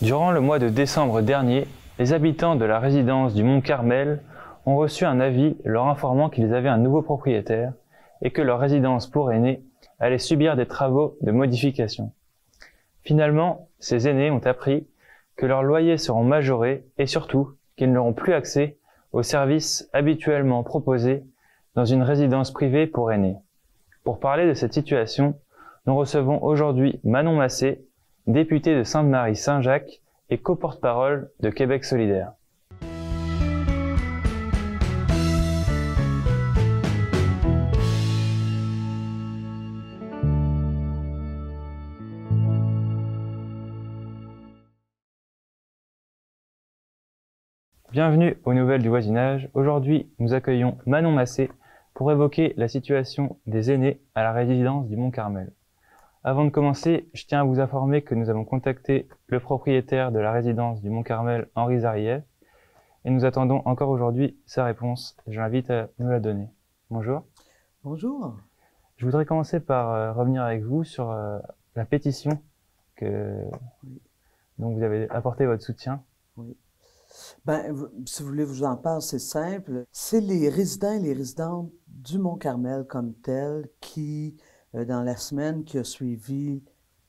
Durant le mois de décembre dernier, les habitants de la résidence du Mont Carmel ont reçu un avis leur informant qu'ils avaient un nouveau propriétaire et que leur résidence pour aînés allait subir des travaux de modification. Finalement, ces aînés ont appris que leurs loyers seront majorés et surtout qu'ils n'auront plus accès aux services habituellement proposés dans une résidence privée pour aînés. Pour parler de cette situation, nous recevons aujourd'hui Manon Massé, députée de Sainte-Marie-Saint-Jacques et coporte-parole de Québec solidaire. Bienvenue aux Nouvelles du voisinage. Aujourd'hui, nous accueillons Manon Massé pour évoquer la situation des aînés à la résidence du Mont Carmel. Avant de commencer, je tiens à vous informer que nous avons contacté le propriétaire de la résidence du Mont Carmel, Henri Zariev, et nous attendons encore aujourd'hui sa réponse. Je l'invite à nous la donner. Bonjour. Bonjour. Je voudrais commencer par revenir avec vous sur la pétition dont vous avez apporté votre soutien. Oui. Si vous voulez, vous en parle, c'est simple. C'est les résidents et les résidentes du Mont-Carmel comme tel qui, dans la semaine qui a suivi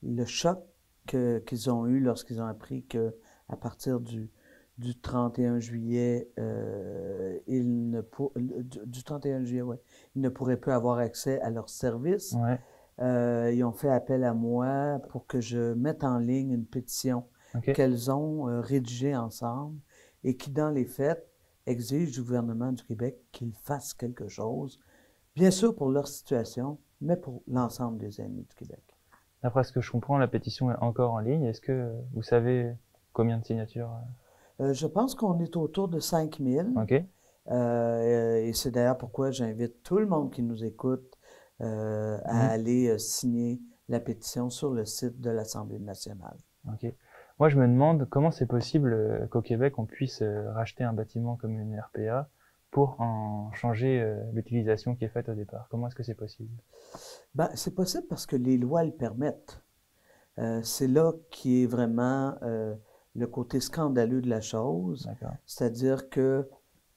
le choc qu'ils ont eu lorsqu'ils ont appris qu'à partir du 31 juillet, du 31 juillet, ouais, ils ne pourraient plus avoir accès à leurs services. Ouais. Ils ont fait appel à moi pour que je mette en ligne une pétition qu'elles ont rédigée ensemble et qui, dans les faits, exige du gouvernement du Québec qu'il fasse quelque chose, bien sûr pour leur situation, mais pour l'ensemble des aînés du Québec. D'après ce que je comprends, la pétition est encore en ligne. Est-ce que vous savez combien de signatures? Je pense qu'on est autour de 5000. OK. Et c'est d'ailleurs pourquoi j'invite tout le monde qui nous écoute à aller signer la pétition sur le site de l'Assemblée nationale. OK. Moi, je me demande comment c'est possible qu'au Québec, on puisse racheter un bâtiment comme une RPA pour en changer l'utilisation qui est faite au départ. Comment est-ce que c'est possible? C'est possible parce que les lois le permettent. C'est là qui est vraiment le côté scandaleux de la chose. C'est-à-dire que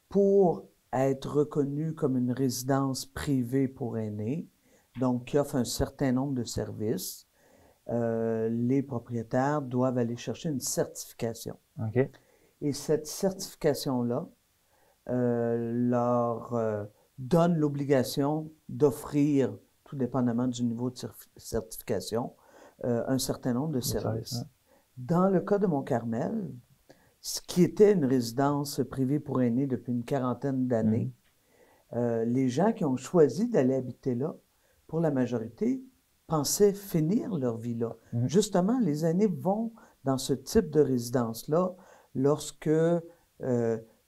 pour être reconnu comme une résidence privée pour aînés, donc qui offre un certain nombre de services, les propriétaires doivent aller chercher une certification. Okay. Et cette certification-là leur donne l'obligation d'offrir, tout dépendamment du niveau de certification, un certain nombre de services. Dans le cas de Mont-Carmel, ce qui était une résidence privée pour aînés depuis une quarantaine d'années, les gens qui ont choisi d'aller habiter là, pour la majorité, pensaient finir leur vie là. Justement, les aînés vont dans ce type de résidence-là lorsque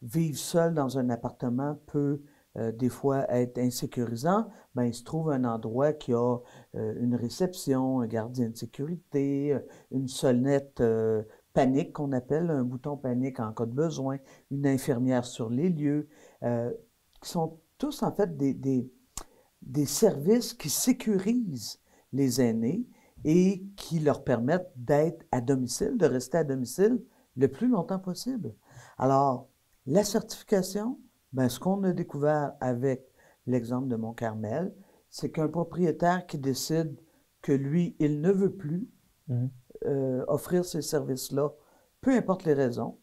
vivre seul dans un appartement peut des fois être insécurisant. Il se trouve un endroit qui a une réception, un gardien de sécurité, une sonnette panique qu'on appelle, un bouton panique en cas de besoin, une infirmière sur les lieux, qui sont tous en fait des services qui sécurisent les aînés et qui leur permettent d'être à domicile, de rester à domicile le plus longtemps possible. Alors, la certification, ce qu'on a découvert avec l'exemple de Mont-Carmel, c'est qu'un propriétaire qui décide que lui, il ne veut plus offrir ces services-là, peu importe les raisons,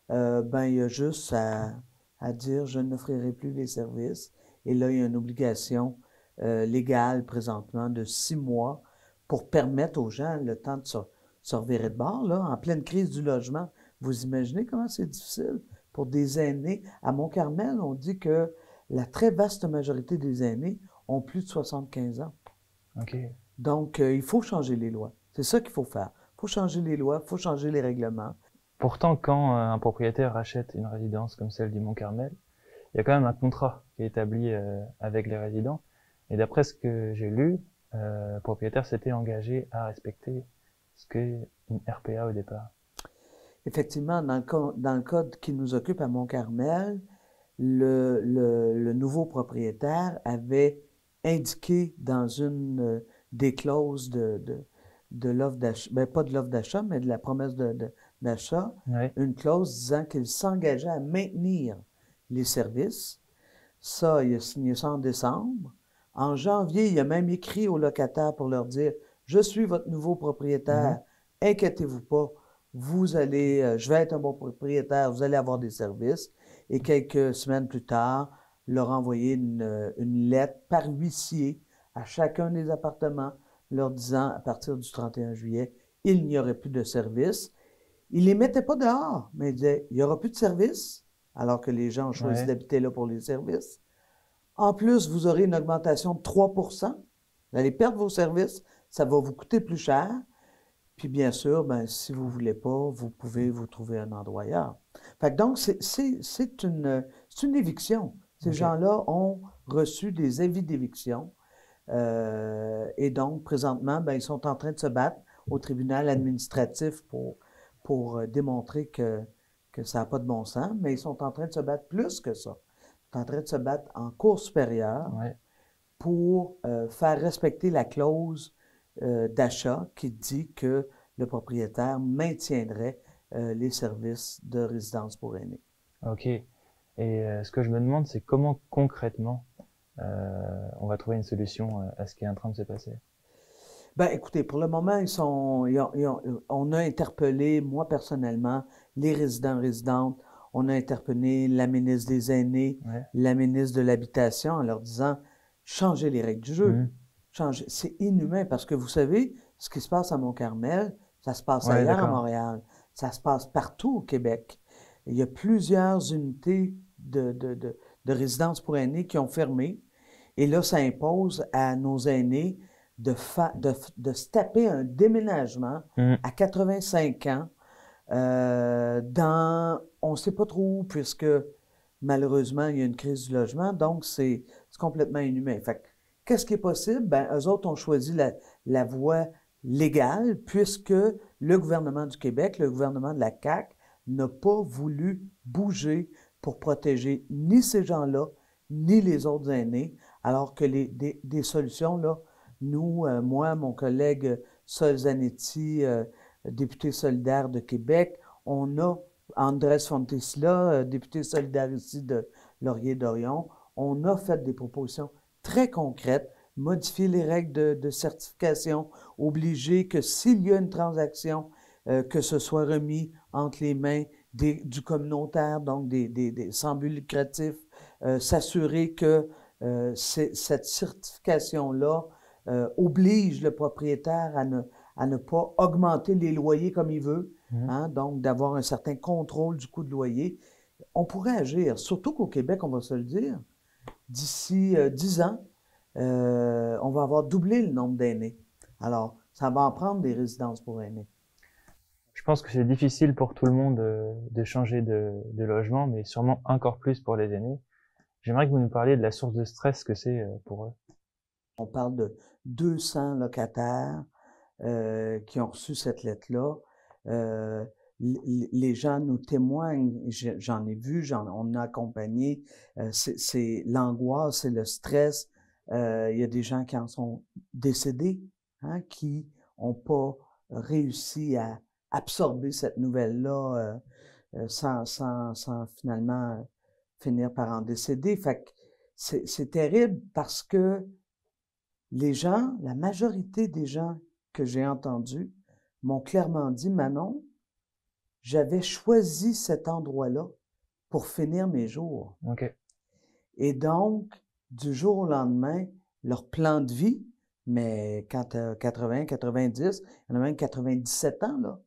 il y a juste à dire « je n'offrirai plus les services ». Et là, il y a une obligation légale présentement de 6 mois pour permettre aux gens le temps de se revirer de bord, là, en pleine crise du logement. Vous imaginez comment c'est difficile pour des aînés. À Mont-Carmel, on dit que la très vaste majorité des aînés ont plus de 75 ans. Okay. Donc, il faut changer les lois. C'est ça qu'il faut faire. Il faut changer les lois, il faut changer les règlements. Pourtant, quand un propriétaire rachète une résidence comme celle du Mont Carmel, il y a quand même un contrat qui est établi avec les résidents. Et d'après ce que j'ai lu, le propriétaire s'était engagé à respecter ce qu'est une RPA au départ. Effectivement, dans le cas qui nous occupe à Mont-Carmel, le nouveau propriétaire avait indiqué dans une des clauses de l'offre d'achat, pas de l'offre d'achat, mais de la promesse d'achat, Oui. une clause disant qu'il s'engageait à maintenir les services. Ça, il a signé ça en décembre. En janvier, il a même écrit aux locataires pour leur dire « Je suis votre nouveau propriétaire, inquiétez-vous pas, je vais être un bon propriétaire, vous allez avoir des services. » Et quelques semaines plus tard, leur envoyé une lettre par huissier à chacun des appartements, leur disant à partir du 31 juillet, il n'y aurait plus de services. Il les mettait pas dehors, mais il disait, il n'y aura plus de services, alors que les gens ont choisi d'habiter là pour les services. En plus, vous aurez une augmentation de 3 %. Vous allez perdre vos services, ça va vous coûter plus cher. Puis bien sûr, ben, si vous ne voulez pas, vous pouvez vous trouver un endroit ailleurs. Fait que donc, c'est une éviction. Ces gens-là ont reçu des avis d'éviction. Et donc, présentement, ben, ils sont en train de se battre au tribunal administratif pour démontrer que ça n'a pas de bon sens, mais ils sont en train de se battre plus que ça. Ils sont en train de se battre en cour supérieure pour faire respecter la clause d'achat qui dit que le propriétaire maintiendrait les services de résidence pour aînés. OK. Et ce que je me demande, c'est comment concrètement on va trouver une solution à ce qui est en train de se passer. Ben, écoutez, pour le moment, on a interpellé, moi personnellement, les résidents-résidentes. On a interpellé la ministre des Aînés, la ministre de l'Habitation en leur disant « Changez les règles du jeu. Changez. » C'est inhumain parce que vous savez, ce qui se passe à Mont-Carmel, ça se passe ailleurs à Montréal. Ça se passe partout au Québec. Il y a plusieurs unités de résidence pour aînés qui ont fermé. Et là, ça impose à nos aînés de se taper un déménagement à 85 ans on ne sait pas trop où, puisque malheureusement, il y a une crise du logement, donc c'est complètement inhumain. Fait que, qu'est-ce qui est possible? Ben, eux autres ont choisi la voie légale, puisque le gouvernement du Québec, le gouvernement de la CAQ, n'a pas voulu bouger pour protéger ni ces gens-là, ni les autres aînés, alors que des solutions, là, nous, moi, mon collègue Sol Zanetti, député solidaire de Québec, on a Andrés Fontesla, député solidaire ici de Laurier-Dorion, on a fait des propositions très concrètes, modifier les règles de certification, obliger que s'il y a une transaction, que ce soit remis entre les mains du communautaire, donc des sans but lucratif, s'assurer que cette certification-là oblige le propriétaire à ne pas augmenter les loyers comme il veut, hein, donc d'avoir un certain contrôle du coût de loyer. On pourrait agir, surtout qu'au Québec, on va se le dire, d'ici 10 ans, on va avoir doublé le nombre d'aînés. Alors, ça va en prendre des résidences pour aînés. Je pense que c'est difficile pour tout le monde de changer de logement, mais sûrement encore plus pour les aînés. J'aimerais que vous nous parliez de la source de stress que c'est pour eux. On parle de 200 locataires qui ont reçu cette lettre-là. Les gens nous témoignent, j'en ai vu, on a accompagné, c'est l'angoisse, c'est le stress. Il y a des gens qui en sont décédés, hein, qui n'ont pas réussi à absorber cette nouvelle-là sans finalement finir par en décéder. Fait que c'est terrible parce que les gens, la majorité des gens que j'ai entendus m'ont clairement dit, Manon, j'avais choisi cet endroit-là pour finir mes jours. Okay. Et donc, du jour au lendemain, leur plan de vie, mais quand tu as 80, 90, il y en a même 97 ans, là,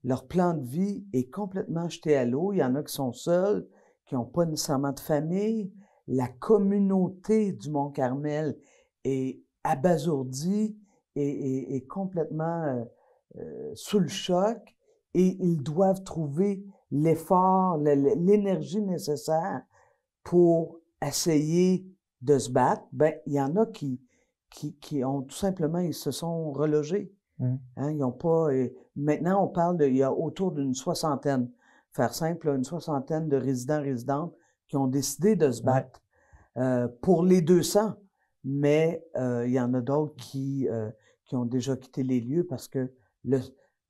leur plan de vie est complètement jeté à l'eau. Il y en a qui sont seuls, qui n'ont pas nécessairement de famille. La communauté du Mont-Carmel est abasourdie et complètement sous le choc, et ils doivent trouver l'effort, l'énergie nécessaire pour essayer de se battre. Ben, il y en a qui ont tout simplement, ils se sont relogés. Hein, ils ont pas. Maintenant, on parle il y a autour d'une soixantaine, faire simple, une soixantaine de résidents-résidentes qui ont décidé de se battre pour les 200. Mais il y en a d'autres qui ont déjà quitté les lieux parce que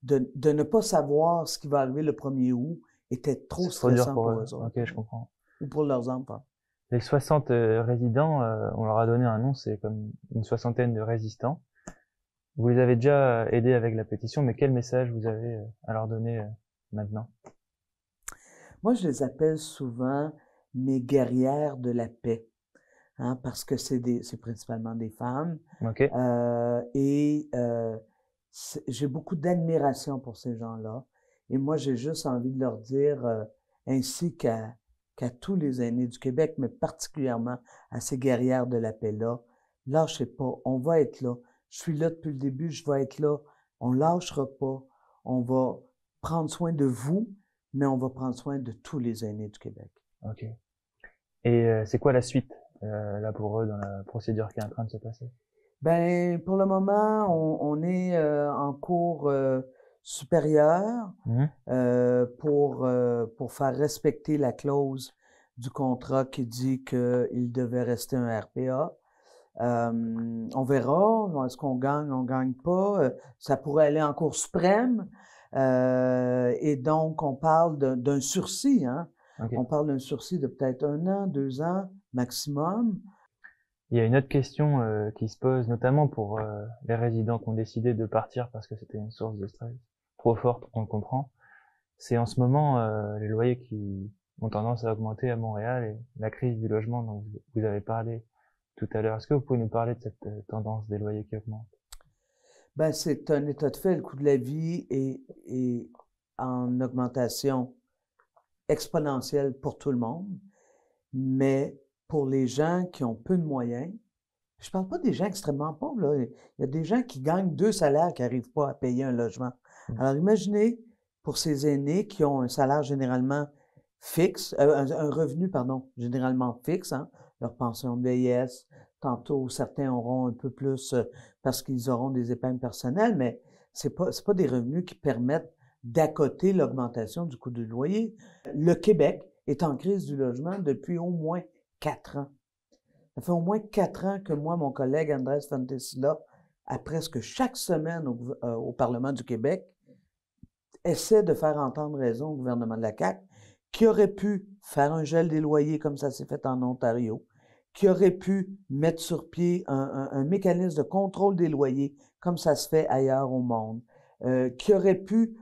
de ne pas savoir ce qui va arriver le 1er août était trop stressant pour eux autres. Ok, je comprends. Ou pour leurs enfants. Les 60 résidents, on leur a donné un nom, c'est comme une soixantaine de résistants. Vous les avez déjà aidés avec la pétition, mais quel message vous avez à leur donner maintenant? Moi, je les appelle souvent mes guerrières de la paix, hein, parce que c'est principalement des femmes. Ok. J'ai beaucoup d'admiration pour ces gens-là. Et moi, j'ai juste envie de leur dire, ainsi qu'à tous les aînés du Québec, mais particulièrement à ces guerrières de la paix-là, lâchez pas, on va être là. Je suis là depuis le début, je vais être là. On lâchera pas. On va prendre soin de vous, mais on va prendre soin de tous les aînés du Québec. Ok. Et c'est quoi la suite là pour eux dans la procédure qui est en train de se passer? Ben, pour le moment, on est en cours supérieur pour faire respecter la clause du contrat qui dit qu'il devait rester un RPA. On verra, est-ce qu'on gagne, on gagne pas. Ça pourrait aller en Cour suprême. Et donc, on parle d'un sursis, hein. Okay. On parle d'un sursis de peut-être 1 an, 2 ans maximum. Il y a une autre question qui se pose, notamment pour les résidents qui ont décidé de partir parce que c'était une source de stress trop forte, on le comprend. C'est en ce moment les loyers qui ont tendance à augmenter à Montréal et la crise du logement dont vous avez parlé tout à l'heure. Est-ce que vous pouvez nous parler de cette tendance des loyers qui augmentent? Ben, c'est un état de fait. Le coût de la vie est en augmentation exponentielle pour tout le monde, mais pour les gens qui ont peu de moyens, je parle pas des gens extrêmement pauvres, là. Il y a des gens qui gagnent 2 salaires qui n'arrivent pas à payer un logement. Alors, imaginez pour ces aînés qui ont un salaire généralement fixe, un revenu, pardon, généralement fixe, hein, leur pension de vieillesse. Tantôt, certains auront un peu plus parce qu'ils auront des épargnes personnelles, mais c'est pas des revenus qui permettent d'accoter l'augmentation du coût du loyer. Le Québec est en crise du logement depuis au moins 4 ans. Ça fait au moins 4 ans que moi, mon collègue Andrés Fantasila, à presque chaque semaine au Parlement du Québec, essaie de faire entendre raison au gouvernement de la CAQ, qui aurait pu faire un gel des loyers comme ça s'est fait en Ontario, qui aurait pu mettre sur pied un mécanisme de contrôle des loyers comme ça se fait ailleurs au monde, qui aurait pu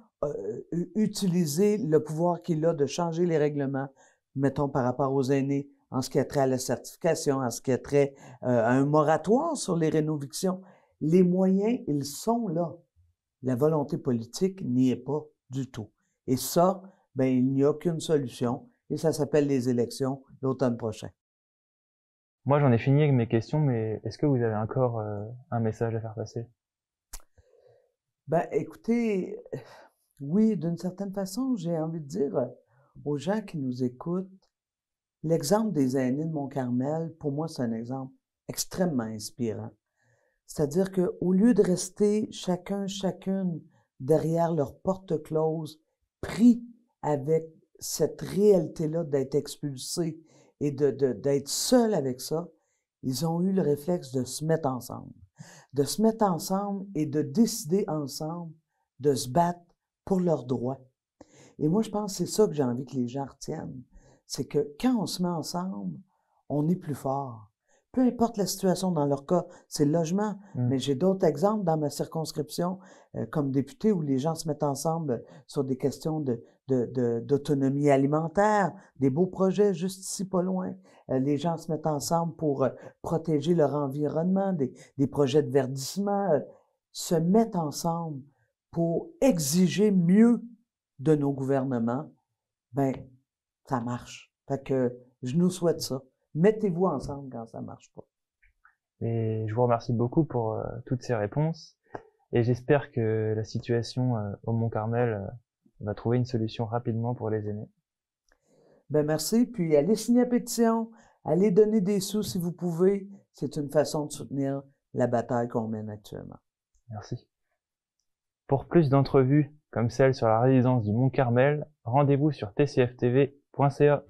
utiliser le pouvoir qu'il a de changer les règlements, mettons par rapport aux aînés, en ce qui a trait à la certification, en ce qui a trait à un moratoire sur les rénovictions. Les moyens, ils sont là. La volonté politique n'y est pas du tout. Et ça, ben, il n'y a qu'une solution, et ça s'appelle les élections l'automne prochain. Moi, j'en ai fini avec mes questions, mais est-ce que vous avez encore un message à faire passer? Ben, écoutez, oui, d'une certaine façon, j'ai envie de dire aux gens qui nous écoutent, l'exemple des aînés de Mont-Carmel, pour moi, c'est un exemple extrêmement inspirant. C'est-à-dire qu'au lieu de rester chacune derrière leur porte close, pris avec cette réalité-là d'être expulsés et d'être seuls avec ça, ils ont eu le réflexe de se mettre ensemble. De se mettre ensemble et de décider ensemble de se battre pour leurs droits. Et moi, je pense que c'est ça que j'ai envie que les gens retiennent. C'est que quand on se met ensemble, on est plus fort. Peu importe la situation, dans leur cas, c'est le logement. Mais j'ai d'autres exemples dans ma circonscription, comme député, où les gens se mettent ensemble sur des questions d'autonomie alimentaire, des beaux projets juste ici, pas loin. Les gens se mettent ensemble pour protéger leur environnement, des projets de verdissement, se mettent ensemble pour exiger mieux de nos gouvernements, ben, ça marche. Fait que je nous souhaite ça. Mettez-vous ensemble quand ça marche pas. Et je vous remercie beaucoup pour toutes ces réponses. Et j'espère que la situation au Mont-Carmel va trouver une solution rapidement pour les aînés. Ben merci. Puis allez signer la pétition, allez donner des sous si vous pouvez. C'est une façon de soutenir la bataille qu'on mène actuellement. Merci. Pour plus d'entrevues comme celle sur la résidence du Mont-Carmel, rendez-vous sur tcftv.ca.